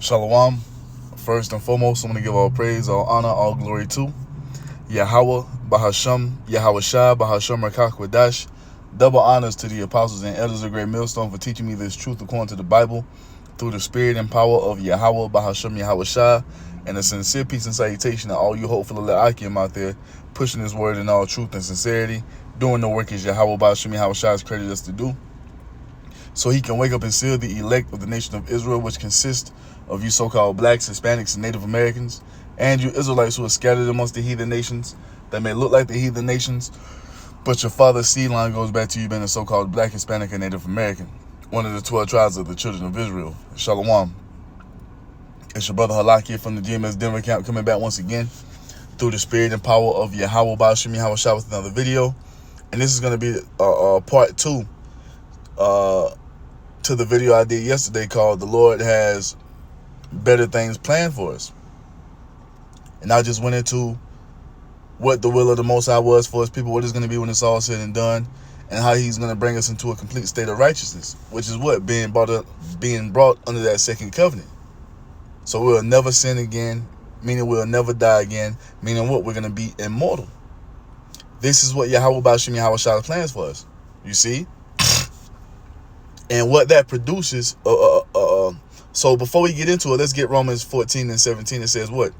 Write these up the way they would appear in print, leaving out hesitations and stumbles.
Shalom. First and foremost, I'm going to give all praise, all honor, all glory to YAHAWAH, bahasham, Yahawashi, bahasham, qadash. Double honors to the apostles and elders of Great Millstone for teaching me this truth according to the Bible through the spirit and power of YAHAWAH, bahasham, Yahawashi, and a sincere peace and salutation to all you hopeful Akim out there pushing this word in all truth and sincerity, doing the work as YAHAWAH, bahasham, Yahawashi has credited us to do, so he can wake up and seal the elect of the nation of Israel, which consists of you so-called blacks, Hispanics, and Native Americans, and you Israelites who are scattered amongst the heathen nations that may look like the heathen nations, but your father's seed line goes back to you being a so-called black, Hispanic, and Native American, one of the 12 tribes of the children of Israel. Shalom. It's your brother Halak from the GMS Denver camp, coming back once again through the spirit and power of YAHAWAH, bahasham, Yahawashi, with another video. And this is going to be part 2 to the video I did yesterday called "The Lord Has Better Things Planned for Us." And I just went into what the will of the Most High was for his people, what it's going to be when it's all said and done, and how he's going to bring us into a complete state of righteousness, which is what? Being brought under that second covenant. So we'll never sin again, meaning we'll never die again, meaning what? We're going to be immortal. This is what YAHAWAH, bahasham, Yahawashi plans for us. You see? And what that produces, so before we get into it, let's get Romans 14 and 17. It says what?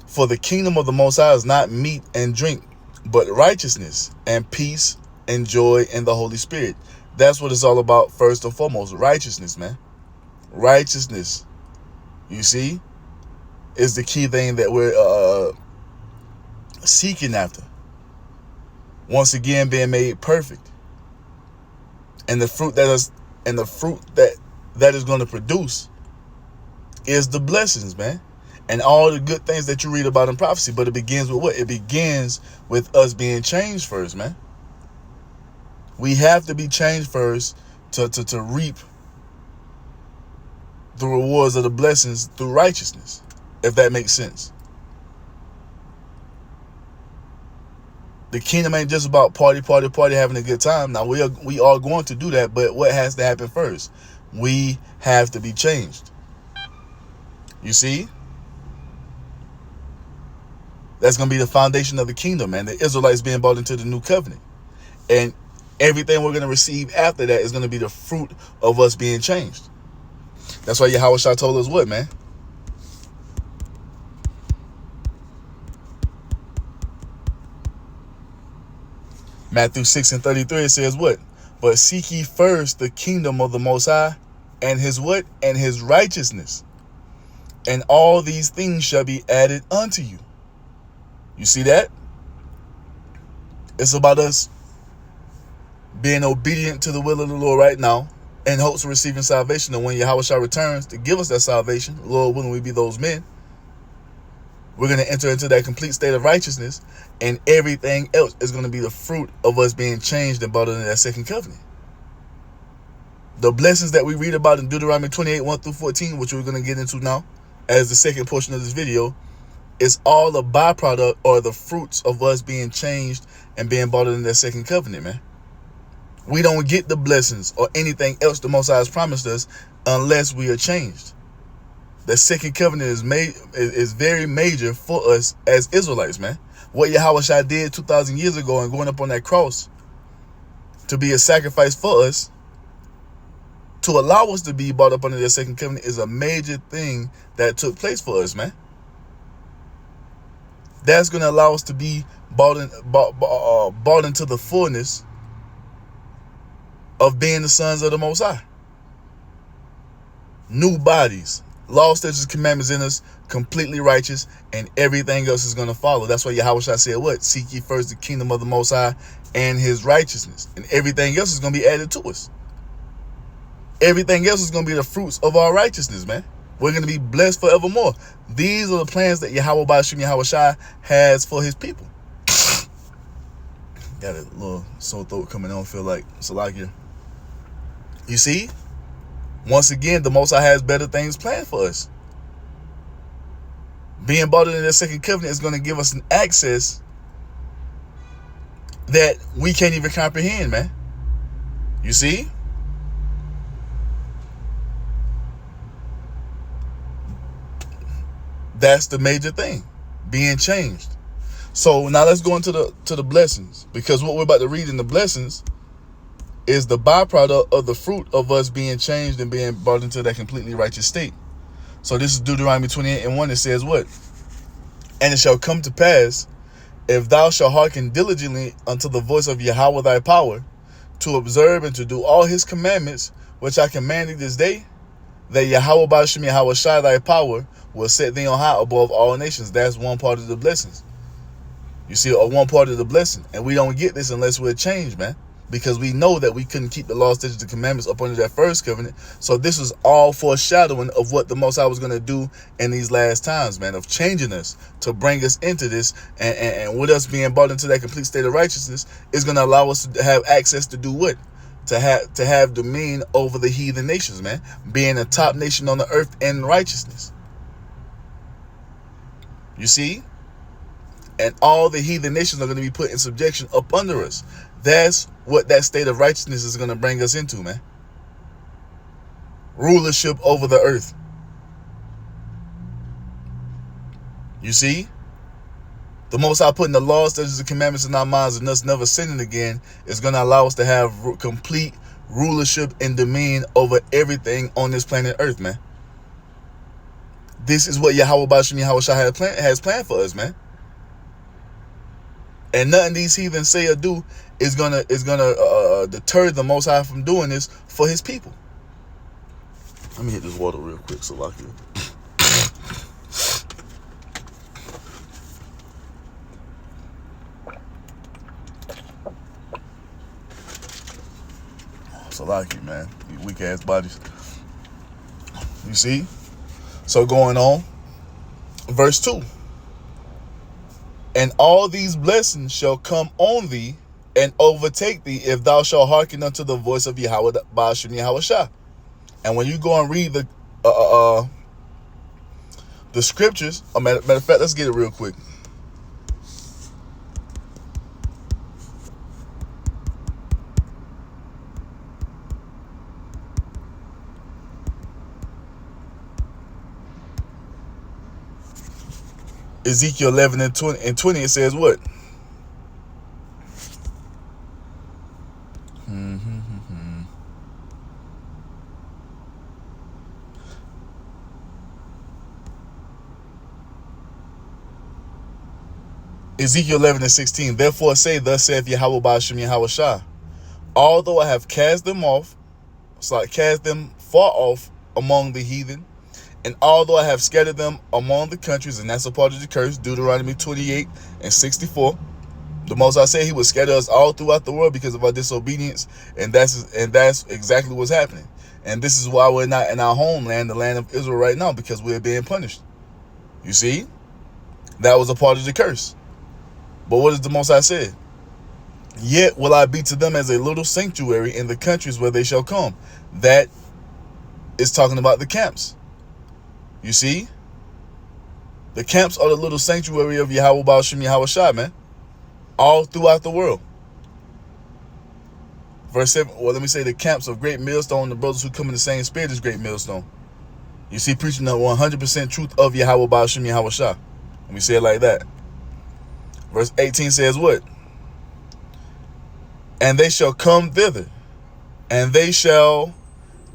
For the kingdom of the Most High is not meat and drink, but righteousness and peace and joy in the Holy Spirit. That's what it's all about first and foremost. Righteousness, man. Righteousness, you see, is the key thing that we're seeking after. Once again, being made perfect. And the fruit that is going to produce is the blessings, man. And all the good things that you read about in prophecy. But it begins with what? It begins with us being changed first, man. We have to be changed first to reap the rewards of the blessings through righteousness, if that makes sense. The kingdom ain't just about party, having a good time. Now, we are going to do that, but what has to happen first? We have to be changed. You see? That's going to be the foundation of the kingdom, man. The Israelites being brought into the new covenant. And everything we're going to receive after that is going to be the fruit of us being changed. That's why Yahawashi told us what, man? Matthew 6 and 33, it says what? But seek ye first the kingdom of the Most High, and his what? And his righteousness. And all these things shall be added unto you. You see that? It's about us being obedient to the will of the Lord right now, in hopes of receiving salvation. And when Yahawashi returns to give us that salvation, Lord willing we be those men, we're going to enter into that complete state of righteousness, and everything else is going to be the fruit of us being changed and brought into that second covenant. The blessings that we read about in Deuteronomy 28, 1 through 14, which we're going to get into now as the second portion of this video, is all a byproduct or the fruits of us being changed and being brought into that second covenant, man. We don't get the blessings or anything else the Most High has promised us unless we are changed. The second covenant is very major for us as Israelites, man. What Yahawashi did 2,000 years ago and going up on that cross to be a sacrifice for us, to allow us to be brought up under the second covenant, is a major thing that took place for us, man. That's going to allow us to be brought into the fullness of being the sons of the Most High. New bodies, law, statutes, commandments in us, completely righteous, and everything else is going to follow. That's why Yahawashi said what? Seek ye first the kingdom of the Most High and his righteousness, and everything else is going to be added to us. Everything else is going to be the fruits of our righteousness, man. We're going to be blessed forevermore. These are the plans that YAHAWAH, bahasham, Yahawashi has for his people. Got a little sore throat coming on, feel like Salakia. You see? Once again, the Most High has better things planned for us. Being brought into the second covenant is going to give us an access that we can't even comprehend, man. You see? That's the major thing, being changed. So now let's go into the blessings, because what we're about to read in the blessings is the byproduct of the fruit of us being changed and being brought into that completely righteous state. So this is Deuteronomy 28:1. It says what? And it shall come to pass, if thou shalt hearken diligently unto the voice of Yahawah thy power, to observe and to do all his commandments, which I command thee this day, that Yahawah bahasham Yahawashi thy power will set thee on high above all nations. That's one part of the blessings. You see, one part of the blessing. And we don't get this unless we're changed, man. Because we know that we couldn't keep the law, statutes, and commandments up under that first covenant. So this is all foreshadowing of what the Most High was going to do in these last times, man, of changing us to bring us into this. And with us being brought into that complete state of righteousness is going to allow us to have access to do what? To have dominion over the heathen nations, man. Being a top nation on the earth in righteousness. You see? And all the heathen nations are going to be put in subjection up under us. That's what that state of righteousness is going to bring us into, man. Rulership over the earth. You see? The Most High putting the laws, statutes, and commandments in our minds and us never sinning again is going to allow us to have complete rulership and dominion over everything on this planet Earth, man. This is what Yahawah bahasham Yahawashi has planned for us, man. And nothing these heathens say or do is gonna deter the Most High from doing this for his people. Let me hit this water real quick, so lock it. So lock it, man. You weak ass bodies. You see? So going on, verse 2. And all these blessings shall come on thee and overtake thee if thou shalt hearken unto the voice of Yahawah bahasham Yahawashi. And when you go and read the scriptures, matter of fact, let's get it real quick. Ezekiel 11 and 20, it says what? Ezekiel 11 and 16. Therefore say, thus saith Yahawah bahasham Yahawashi, although I have cast them far off among the heathen, and although I have scattered them among the countries, and that's a part of the curse, Deuteronomy 28 and 64. The Most High said he would scatter us all throughout the world because of our disobedience, and that's exactly what's happening. And this is why we're not in our homeland, the land of Israel right now, because we're being punished. You see? That was a part of the curse. But what does the Most High say? Yet will I be to them as a little sanctuary in the countries where they shall come. That is talking about the camps. You see? The camps are the little sanctuary of Yahawah bahasham Yahawashi, man. All throughout the world. Verse 7, well, let me say the camps of Great Millstone, the brothers who come in the same spirit as Great Millstone. You see, preaching the 100% truth of Yahawah bahasham Yahawashi. Let me say it like that. Verse 18 says what? And they shall come thither, and they shall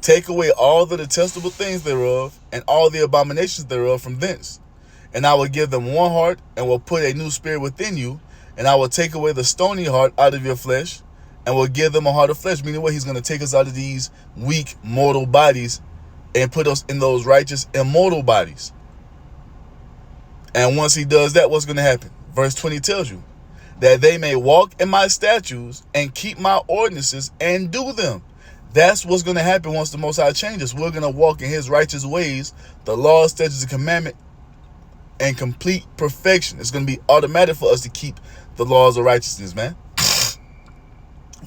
take away all the detestable things thereof, and all the abominations thereof from thence. And I will give them one heart, and will put a new spirit within you, and I will take away the stony heart out of your flesh, and will give them a heart of flesh. Meaning what? He's going to take us out of these weak, mortal bodies, and put us in those righteous, immortal bodies. And once he does that, what's going to happen? Verse 20 tells you, that they may walk in my statutes, and keep my ordinances, and do them. That's what's going to happen once the Most High changes. We're going to walk in his righteous ways, the law, statutes, and commandment, and complete perfection. It's going to be automatic for us to keep the laws of righteousness, man.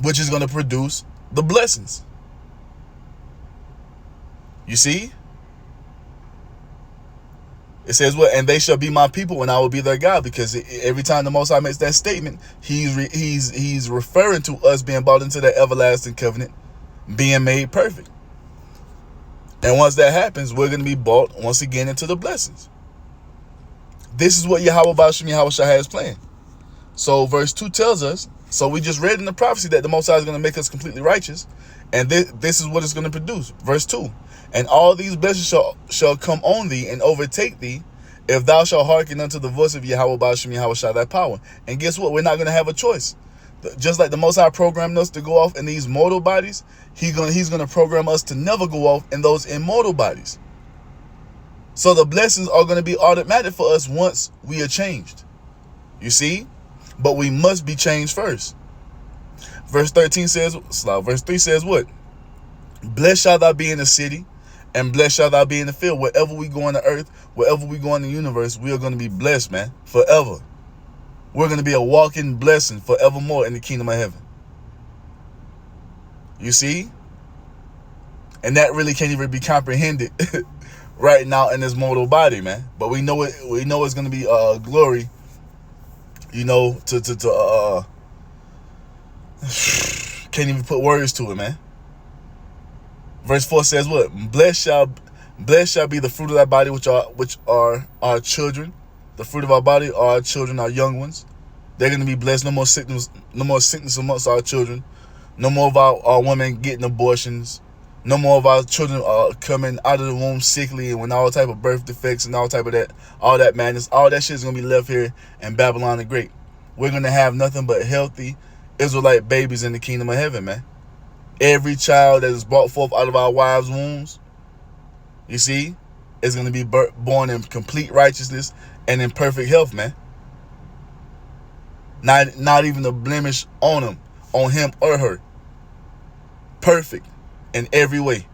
Which is going to produce the blessings. You see? It says what? And they shall be my people, and I will be their God. Because every time the Most High makes that statement, he's referring to us being brought into that everlasting covenant, being made perfect. And once that happens, we're going to be brought once again into the blessings. This is what Yahweh bahasham Yahawashi has planned. So verse 2 tells us, so we just read in the prophecy that the Most High is going to make us completely righteous. And this is what it's going to produce. Verse 2. And all these blessings shall come on thee and overtake thee, if thou shalt hearken unto the voice of Yahweh bahasham Yahawashi thy power. And guess what? We're not going to have a choice. Just like the Most High programmed us to go off in these mortal bodies, he's gonna program us to never go off in those immortal bodies. So the blessings are going to be automatic for us once we are changed. You see? But we must be changed first. Verse 13 says, verse 3 says what? Blessed shall thou be in the city, and blessed shall thou be in the field. Wherever we go on the earth, wherever we go in the universe, we are going to be blessed, man, forever. We're going to be a walking blessing forevermore in the kingdom of heaven. You see? And that really can't even be comprehended right now in this mortal body, man. But we know it. We know it's going to be glory. You know, can't even put words to it, man. Verse 4 says what? Blessed shall be the fruit of thy body, which are our children. The fruit of our body are our children, our young ones. They're going to be blessed. No more sickness amongst our children. No more of our women getting abortions. No more of our children coming out of the womb sickly and with all type of birth defects and all that madness. All that shit is going to be left here in Babylon the Great. We're going to have nothing but healthy Israelite babies in the kingdom of heaven, man. Every child that is brought forth out of our wives' wombs, you see, is going to be born in complete righteousness and in perfect health, man. Not even a blemish on him or her. Perfect in every way.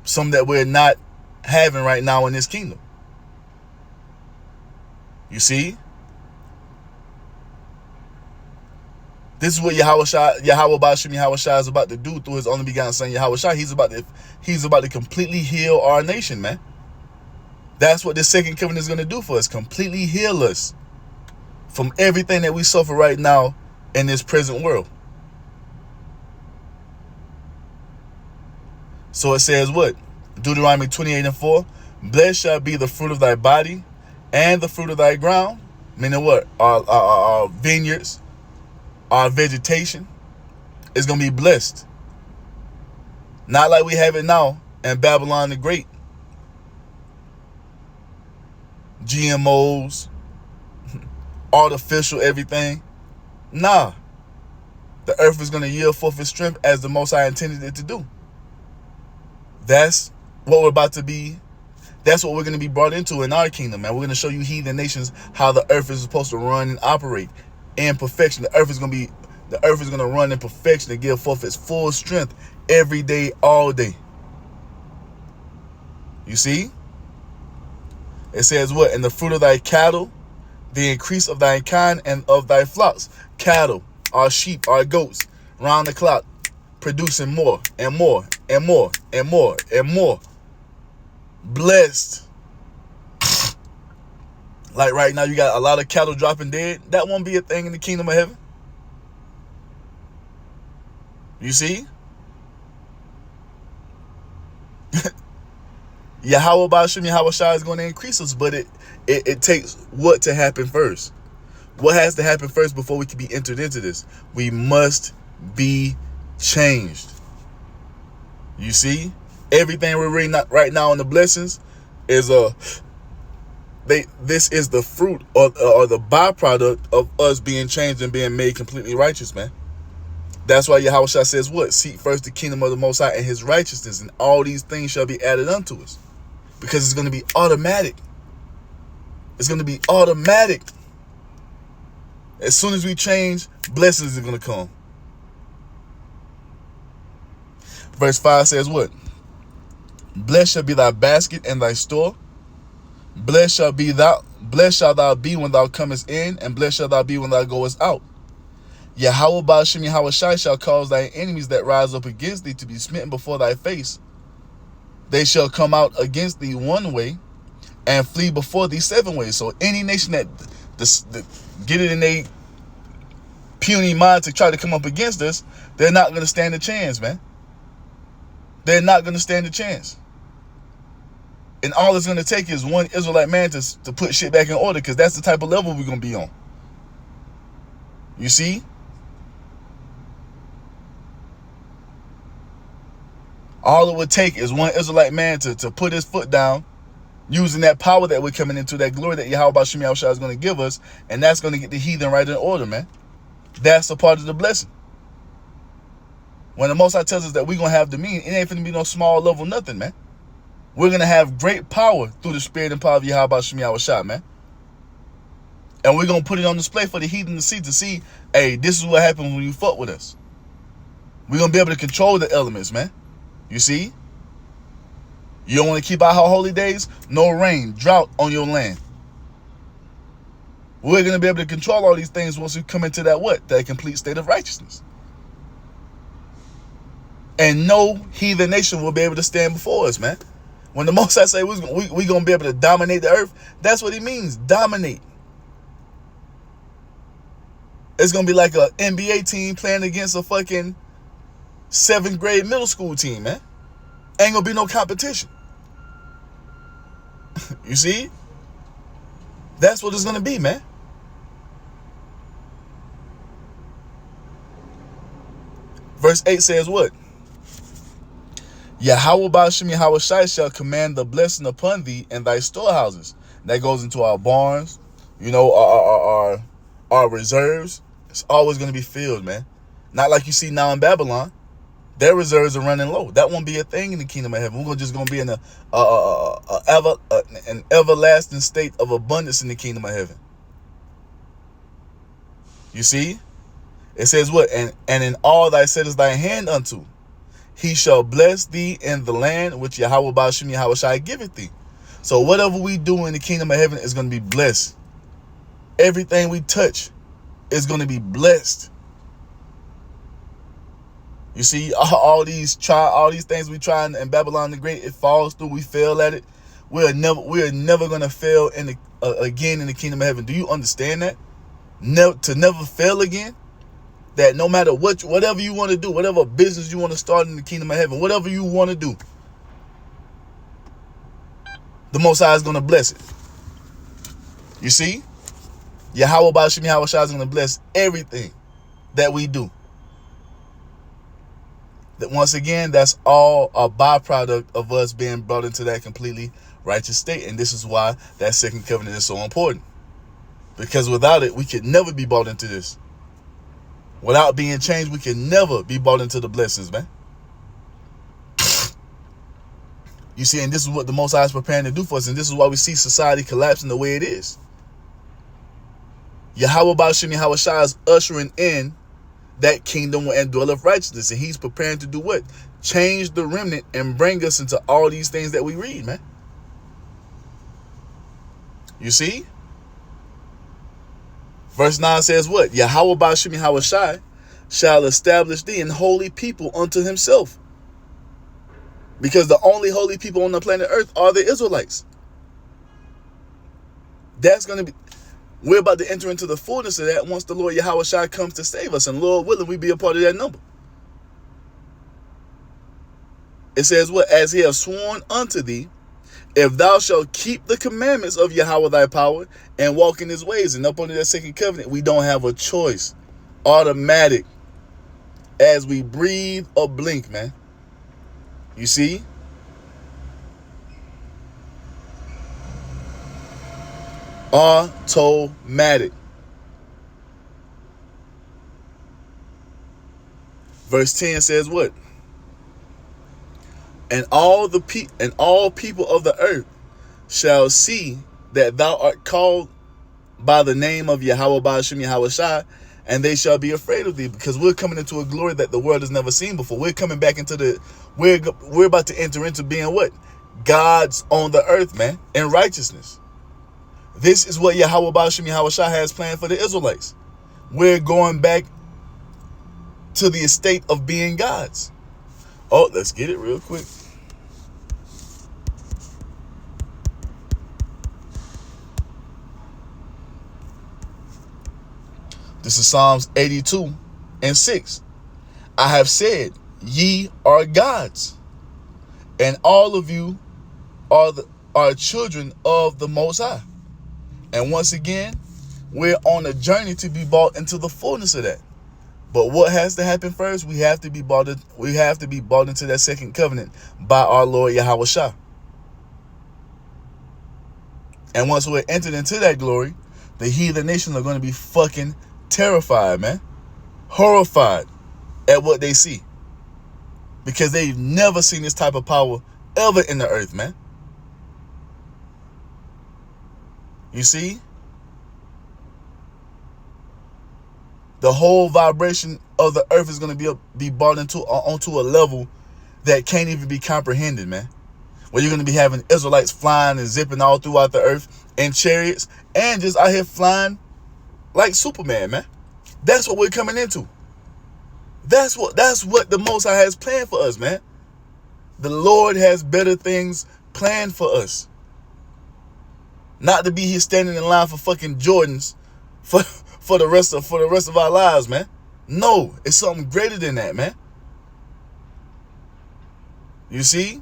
Some that we're not having right now in this kingdom. You see? This is what Yahweh bahasham Yahawashi is about to do through his only begotten son Yahawashi. He's about to completely heal our nation, man. That's what this second covenant is going to do for us. Completely heal us from everything that we suffer right now in this present world. So it says what? Deuteronomy 28:4. Blessed shall be the fruit of thy body and the fruit of thy ground. Meaning what? Our vineyards, our vegetation is going to be blessed. Not like we have it now in Babylon the Great. GMOs, artificial everything. Nah. The earth is going to yield forth its strength as the Most High intended it to do. That's what we're about to be. That's what we're going to be brought into in our kingdom, man. We're going to show you heathen nations how the earth is supposed to run and operate in perfection. The earth is going to run in perfection and give forth its full strength every day, all day. You see? It says what? And the fruit of thy cattle, the increase of thy kind and of thy flocks. Cattle, our sheep, our goats, round the clock, producing more and more and more and more and more. Blessed. Like right now, you got a lot of cattle dropping dead. That won't be a thing in the kingdom of heaven. You see? Yahweh bahasham Yahawashi is going to increase us, but it takes what to happen first? What has to happen first before we can be entered into this? We must be changed. You see? Everything we're reading right now in the blessings is this is the fruit or the byproduct of us being changed and being made completely righteous, man. That's why Yahawashi says what? Seek first the kingdom of the Most High and his righteousness, and all these things shall be added unto us. Because it's going to be automatic. It's going to be automatic. As soon as we change, blessings are going to come. Verse 5 says what? Blessed shall be thy basket and thy store. Blessed shall thou be when thou comest in, and blessed shall thou be when thou goest out. Yahweh bahasham Yahawashi shall cause thy enemies that rise up against thee to be smitten before thy face. They shall come out against thee one way and flee before thee 7 ways. So any nation that get it in a puny mind to try to come up against us, they're not going to stand a chance, man. They're not going to stand a chance. And all it's going to take is one Israelite man to put shit back in order, because that's the type of level we're going to be on. You see? All it would take is one Israelite man to put his foot down, using that power that we're coming into, that glory that Yahawashi is going to give us, and that's going to get the heathen right in order, man. That's a part of the blessing. When the Most High tells us that we're going to have dominion, it ain't going to be no small level nothing, man. We're going to have great power through the spirit and power of Yahawashi, man. And we're going to put it on display for the heathen to see, hey, this is what happens when you fuck with us. We're going to be able to control the elements, man. You see? You don't want to keep our holy days? No rain, drought on your land. We're going to be able to control all these things once we come into that what? That complete state of righteousness. And no heathen nation will be able to stand before us, man. When the Most High say we're going to be able to dominate the earth, that's what he means, dominate. It's going to be like an NBA team playing against a fucking 7th grade middle school team, man. Ain't going to be no competition. You see? That's what it's going to be, man. Verse 8 says what? Yahawashi shall command the blessing upon thee and thy storehouses. That goes into our barns, you know, our reserves. It's always going to be filled, man. Not like you see now in Babylon. Their reserves are running low. That won't be a thing in the kingdom of heaven. We're just going to be in an everlasting state of abundance in the kingdom of heaven. You see? It says what? And in all thy settest thy hand unto, he shall bless thee in the land which Yahawashi giveth thee. So whatever we do in the kingdom of heaven is going to be blessed. Everything we touch is going to be blessed. You see, all these things we try in Babylon the Great, it falls through. We fail at it. We are never going to fail again in the kingdom of heaven. Do you understand that? To never fail again. That no matter whatever you want to do, whatever business you want to start in the kingdom of heaven, whatever you want to do, the Most High is going to bless it. You see, Yahawashi is going to bless everything that we do. That once again, that's all a byproduct of us being brought into that completely righteous state. And this is why that second covenant is so important. Because without it, we could never be brought into this. Without being changed, we can never be brought into the blessings, man. You see, and this is what the Most High is preparing to do for us. And this is why we see society collapsing the way it is. Yahawashi is ushering in that kingdom and dwelleth righteousness. And he's preparing to do what? Change the remnant and bring us into all these things that we read, man. You see? Verse 9 says what? Yahawashi shall establish thee an holy people unto himself. Because the only holy people on the planet Earth are the Israelites. That's going to be... We're about to enter into the fullness of that once the Lord Yahawashi comes to save us. And Lord willing, we be a part of that number. It says what? As he has sworn unto thee, if thou shalt keep the commandments of Yahweh thy power and walk in his ways. And up under that second covenant, we don't have a choice. Automatic. As we breathe or blink, man. You see? Automatic. Verse 10 says what? And all people of the earth shall see that thou art called by the name of Yahawashi, and they shall be afraid of thee, because we're coming into a glory that the world has never seen before. We're coming back into we're about to enter into being what? Gods on the earth, man, in righteousness. This is what Yahawashi has planned for the Israelites. We're going back to the estate of being gods. Oh, let's get it real quick. This is Psalms 82:6. I have said, ye are gods, and all of you are are children of the Most High. And once again, we're on a journey to be brought into the fullness of that. But what has to happen first? We have to be brought into that second covenant by our Lord Yahawashi. And once we're entered into that glory, the heathen nations are going to be fucking terrified, man. Horrified at what they see. Because they've never seen this type of power ever in the earth, man. You see? The whole vibration of the earth is going to be brought onto a level that can't even be comprehended, man. Where you're going to be having Israelites flying and zipping all throughout the earth in chariots and just out here flying like Superman, man. That's what we're coming into. That's what the Most High has planned for us, man. The Lord has better things planned for us. Not to be here standing in line for fucking Jordans for the rest of our lives, man. No, it's something greater than that, man. You see?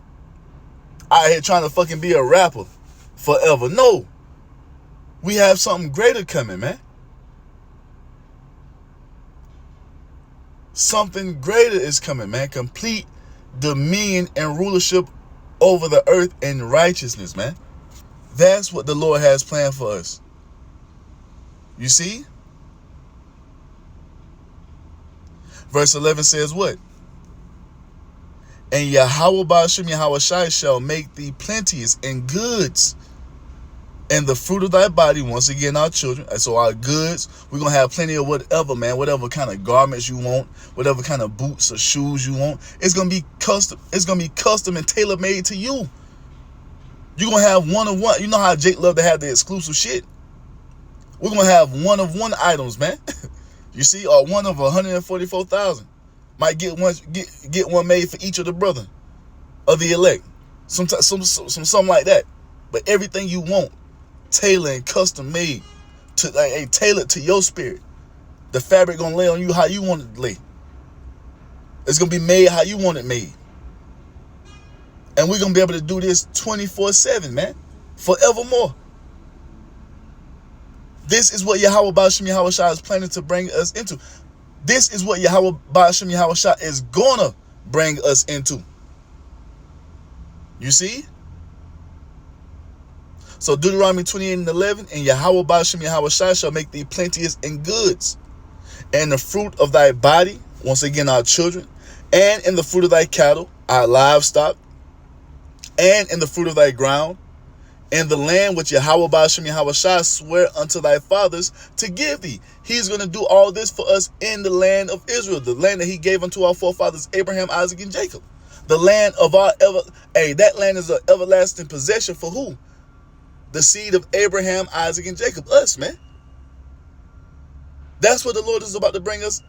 Out here trying to fucking be a rapper forever. No. We have something greater coming, man. Something greater is coming, man. Complete dominion and rulership over the earth in righteousness, man. That's what the Lord has planned for us. You see? Verse 11 says what? And Yahawah bahasham Yahawashi shall make thee plenteous in goods, and the fruit of thy body, once again our children. So our goods, we're going to have plenty of whatever, man. Whatever kind of garments you want, whatever kind of boots or shoes you want. It's going to be custom. It's going to be custom and tailor-made to you. You're going to have one of one. You know how Jake love to have the exclusive shit? We're going to have one of one items, man. You see? Or one of 144,000. Might get one made for each of the brother of the elect. Something like that. But everything you want, tailor and custom made, tailored to your spirit. The fabric gonna lay on you how you want it to lay. It's gonna be made how you want it made. And we're gonna be able to do this 24/7, man, forevermore. This is what Yahawah bahasham Yahawashi is planning to bring us into. This is what Yahawah bahasham Yahawashi is gonna bring us into. You see? So Deuteronomy 28:11, and Yahawah bahasham Yahawashi shall make thee plenteous in goods, and the fruit of thy body, once again our children, and in the fruit of thy cattle, our livestock, and in the fruit of thy ground, and the land which Yahawah bahasham Yahawashi swear unto thy fathers to give thee. He's going to do all this for us in the land of Israel, the land that he gave unto our forefathers Abraham, Isaac, and Jacob. The land of that land is an everlasting possession for who? The seed of Abraham, Isaac, and Jacob. Us, man. That's what the Lord is about to bring us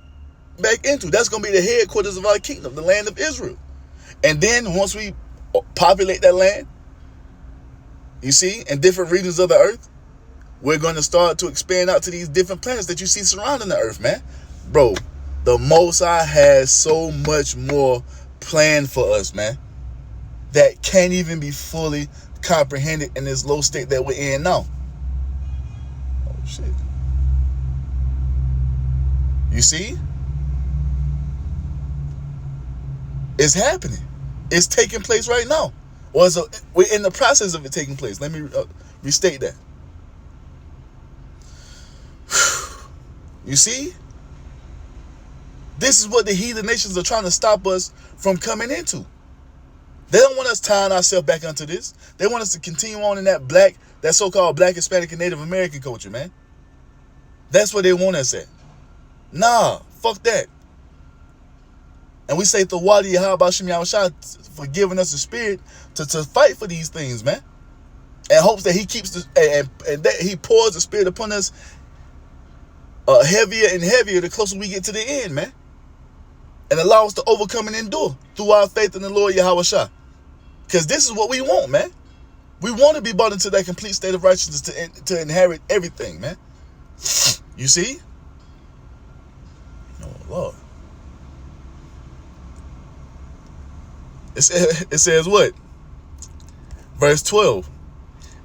back into. That's going to be the headquarters of our kingdom, the land of Israel. And then once we populate that land, you see, in different regions of the earth, we're going to start to expand out to these different planets that you see surrounding the earth, man. Bro, the Most High has so much more planned for us, man, that can't even be fully comprehended in this low state that we're in now. Oh, shit. You see? It's happening. It's taking place right now. We're in the process of it taking place. Let me restate that. You see? This is what the heathen nations are trying to stop us from coming into. They don't want us tying ourselves back onto this. They want us to continue on in that so-called black, Hispanic, and Native American culture, man. That's where they want us at. Nah, fuck that. And we say Thawadi Yahawah bahasham Yahawashi for giving us the spirit to fight for these things, man. And hopes that he keeps and that he pours the spirit upon us heavier and heavier the closer we get to the end, man. And allow us to overcome and endure through our faith in the Lord Yahawashi. Because this is what we want, man. We want to be brought into that complete state of righteousness to inherit everything, man. You see? Oh, Lord. It says what? Verse 12.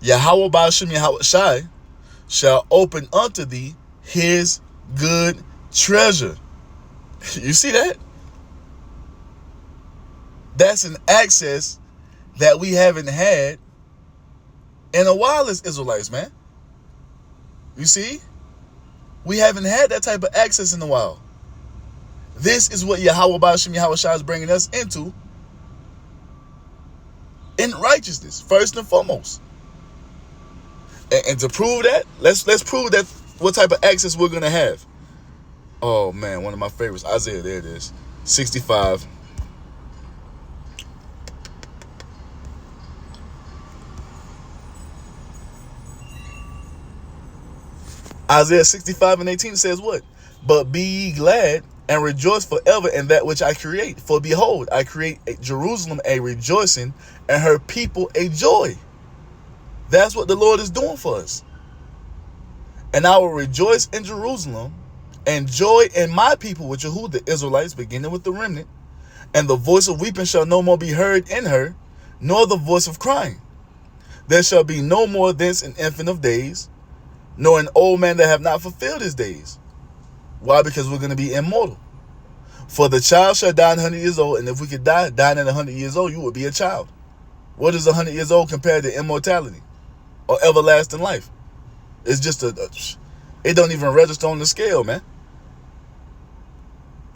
Yahawah bahasham Yahawashi shall open unto thee his good treasure. You see that? That's an access that we haven't had in a while as Israelites, man. You see? We haven't had that type of access in a while. This is what Yahawah bahasham Yahawashi is bringing us into in righteousness, first and foremost. And to prove that, let's prove that what type of access we're going to have. Oh, man, one of my favorites. Isaiah, there it is. 65. Isaiah 65:18 says what? But be ye glad and rejoice forever in that which I create. For behold, I create Jerusalem a rejoicing and her people a joy. That's what the Lord is doing for us. And I will rejoice in Jerusalem and joy in my people, which are who? The Israelites, beginning with the remnant. And the voice of weeping shall no more be heard in her, nor the voice of crying. There shall be no more thence an infant of days, nor an old man that have not fulfilled his days. Why? Because we're going to be immortal. For the child shall die 100 years old, and if we could dying at 100 years old, you would be a child. What is 100 years old compared to immortality or everlasting life? It's just it don't even register on the scale, man.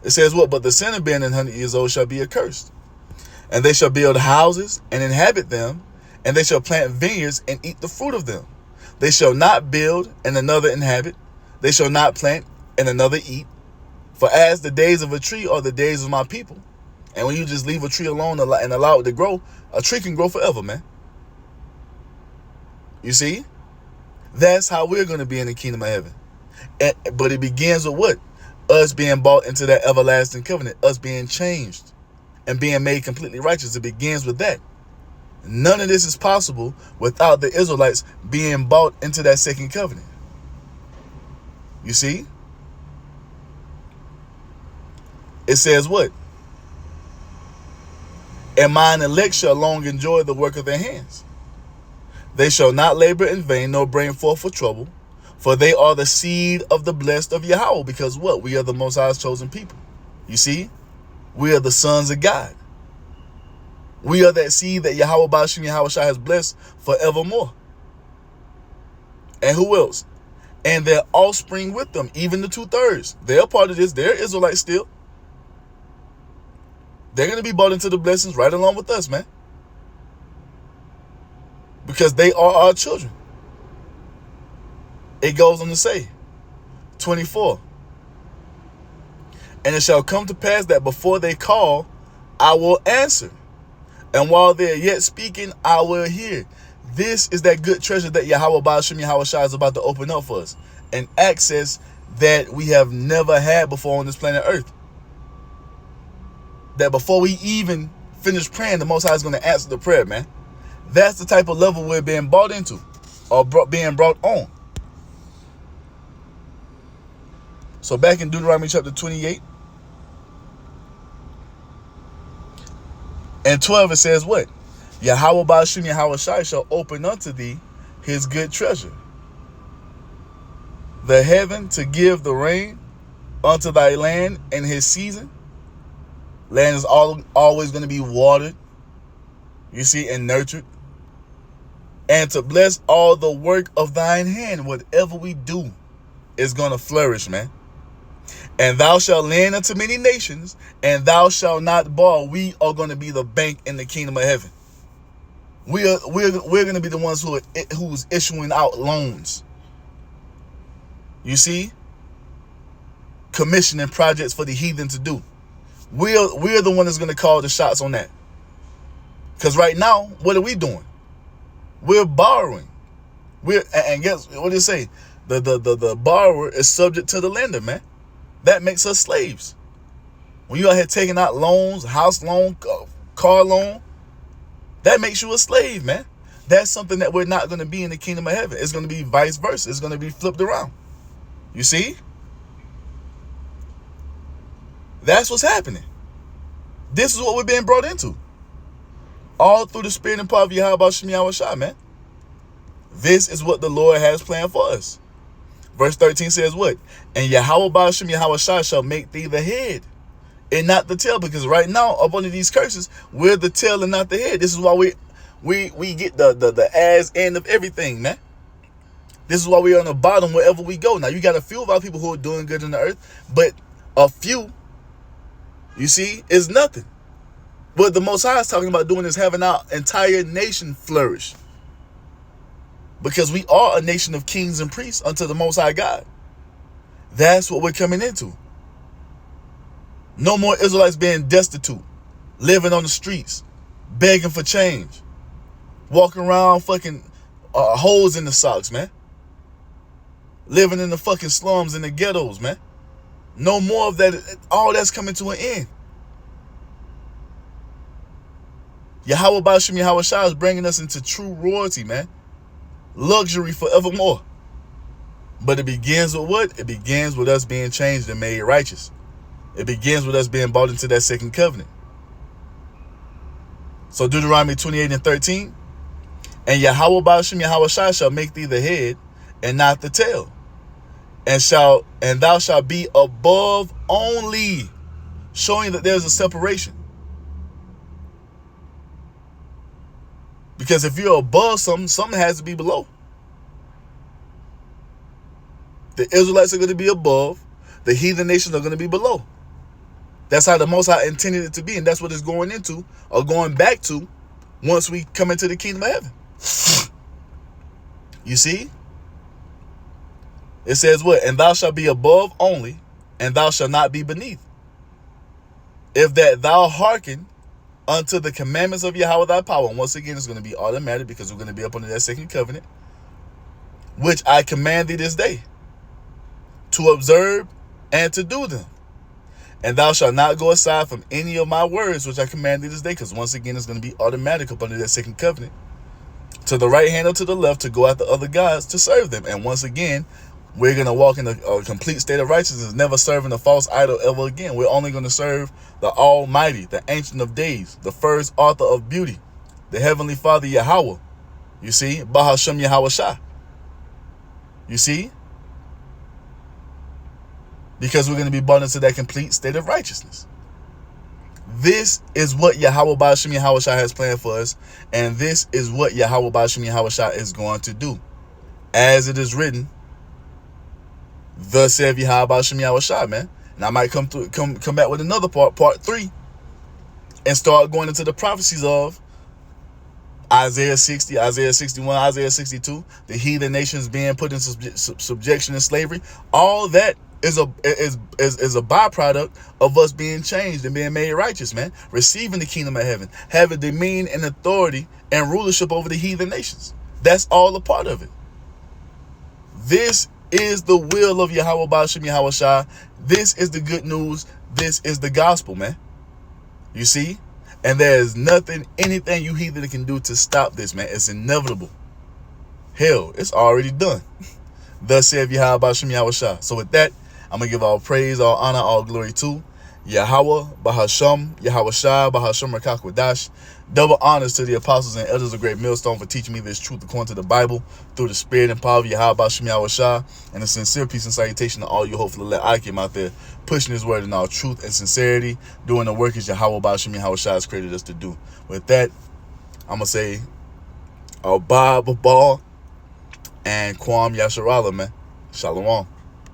It says what? But the sinner being 100 years old shall be accursed. And they shall build houses and inhabit them, and they shall plant vineyards and eat the fruit of them. They shall not build and another inhabit. They shall not plant and another eat. For as the days of a tree are the days of my people. And when you just leave a tree alone and allow it to grow, a tree can grow forever, man. You see? That's how we're going to be in the kingdom of heaven. But it begins with what? Us being brought into that everlasting covenant. Us being changed and being made completely righteous. It begins with that. None of this is possible without the Israelites being brought into that second covenant. You see? It says what? And mine elect shall long enjoy the work of their hands. They shall not labor in vain, nor bring forth for trouble, for they are the seed of the blessed of Yahweh. Because what? We are the Most High's chosen people. You see? We are the sons of God. We are that seed that Yahawah bahasham Yahawashi has blessed forevermore. And who else? And their offspring with them, even the 2/3. They're part of this. They're Israelites still. They're going to be brought into the blessings right along with us, man. Because they are our children. It goes on to say, 24. And it shall come to pass that before they call, I will answer. And while they are yet speaking, I will hear. This is that good treasure that Yahawah bahasham Yahawashi is about to open up for us. An access that we have never had before on this planet Earth. That before we even finish praying, the Most High is going to answer the prayer, man. That's the type of level we're being brought into, or being brought on. So back in Deuteronomy chapter 28 and 12, it says what? Yahawah bahasham Yahawashi shall open unto thee his good treasure, the heaven to give the rain unto thy land in his season. Land is always going to be watered, you see, and nurtured. And to bless all the work of thine hand. Whatever we do is going to flourish, man. And thou shalt lend unto many nations, and thou shalt not borrow. We are going to be the bank in the kingdom of heaven. We're going to be the ones who's issuing out loans. You see? Commissioning projects for the heathen to do. We're the one that's going to call the shots on that. Because right now, what are we doing? We're borrowing. And guess what did it say? The borrower is subject to the lender, man. That makes us slaves. When you out here taking out loans, house loan, car loan, that makes you a slave, man. That's something that we're not going to be in the kingdom of heaven. It's going to be vice versa. It's going to be flipped around. You see? That's what's happening. This is what we're being brought into. All through the spirit and power of Yahawah bahasham Yahawashi, man. This is what the Lord has planned for us. Verse 13 says what? And Yahweh bahasham Yahawashi shall make thee the head and not the tail. Because right now, up under these curses, we're the tail and not the head. This is why we get the ass end of everything, man. This is why we're on the bottom wherever we go. Now, you got a few of our people who are doing good in the earth, but a few, you see, is nothing. What the Most High is talking about doing is having our entire nation flourish. Because we are a nation of kings and priests unto the Most High God. That's what we're coming into. No more Israelites being destitute, living on the streets, begging for change, walking around fucking holes in the socks, man. Living in the fucking slums and the ghettos, man. No more of that. All that's coming to an end. Yahweh bahasham Yahawashi is bringing us into true royalty, man. Luxury forevermore. But it begins with what? It begins with us being changed and made righteous. It begins with us being brought into that second covenant. So Deuteronomy 28 and 13. And Yahweh bahasham Yahawashi shall make thee the head and not the tail. And thou shalt be above only. Showing that there's a separation. Because if you're above something, something has to be below. The Israelites are going to be above. The heathen nations are going to be below. That's how the Most High intended it to be. And that's what it's going into or going back to once we come into the kingdom of heaven. You see? It says what? And thou shalt be above only, and thou shalt not be beneath. If that thou hearken unto the commandments of Yahweh thy power. And once again, it's going to be automatic because we're going to be up under that second covenant, which I command thee this day, to observe and to do them. And thou shalt not go aside from any of my words, which I command thee this day. Because once again, it's going to be automatic up under that second covenant. To the right hand or to the left, to go after other gods to serve them. And once again, we're going to walk in a complete state of righteousness, never serving a false idol ever again. We're only going to serve the Almighty, the Ancient of Days, the first author of beauty, the Heavenly Father Yahawah. You see? Bahasham Yahawashi. You see? Because we're going to be brought into that complete state of righteousness. This is what Yahweh bahasham Yahawashi has planned for us. And this is what Yahweh bahasham Yahawashi is going to do. As it is written, thus saith Yahweh bahasham Yahawashi, man. And I might come back with another part 3, and start going into the prophecies of Isaiah 60, Isaiah 61, Isaiah 62, the heathen nations being put in subjection and slavery. All that is a byproduct of us being changed and being made righteous, man. Receiving the kingdom of heaven, having dominion and authority and rulership over the heathen nations. That's all a part of it. This is the will of Yahweh bahasham Yahawashi. This is the good news. This is the gospel, man. You see? And there is nothing, anything you heathen can do to stop this, man. It's inevitable. Hell, it's already done. Thus saith Yahweh bahasham Yahawashi. So with that, I'm going to give all praise, all honor, all glory to Yahweh bahasham Yahawashi bahasham qadash. Double honors to the apostles and elders of Great Millstone for teaching me this truth according to the Bible through the spirit and power of Yahweh bahasham Yahawashi. And a sincere peace and salutation to all you hopefully let I came out there pushing his word in all truth and sincerity, doing the work as Yahweh bahasham Yahawashi has created us to do. With that, I'm going to say Abba Babal and Kwam Yasharala, man. Shalom.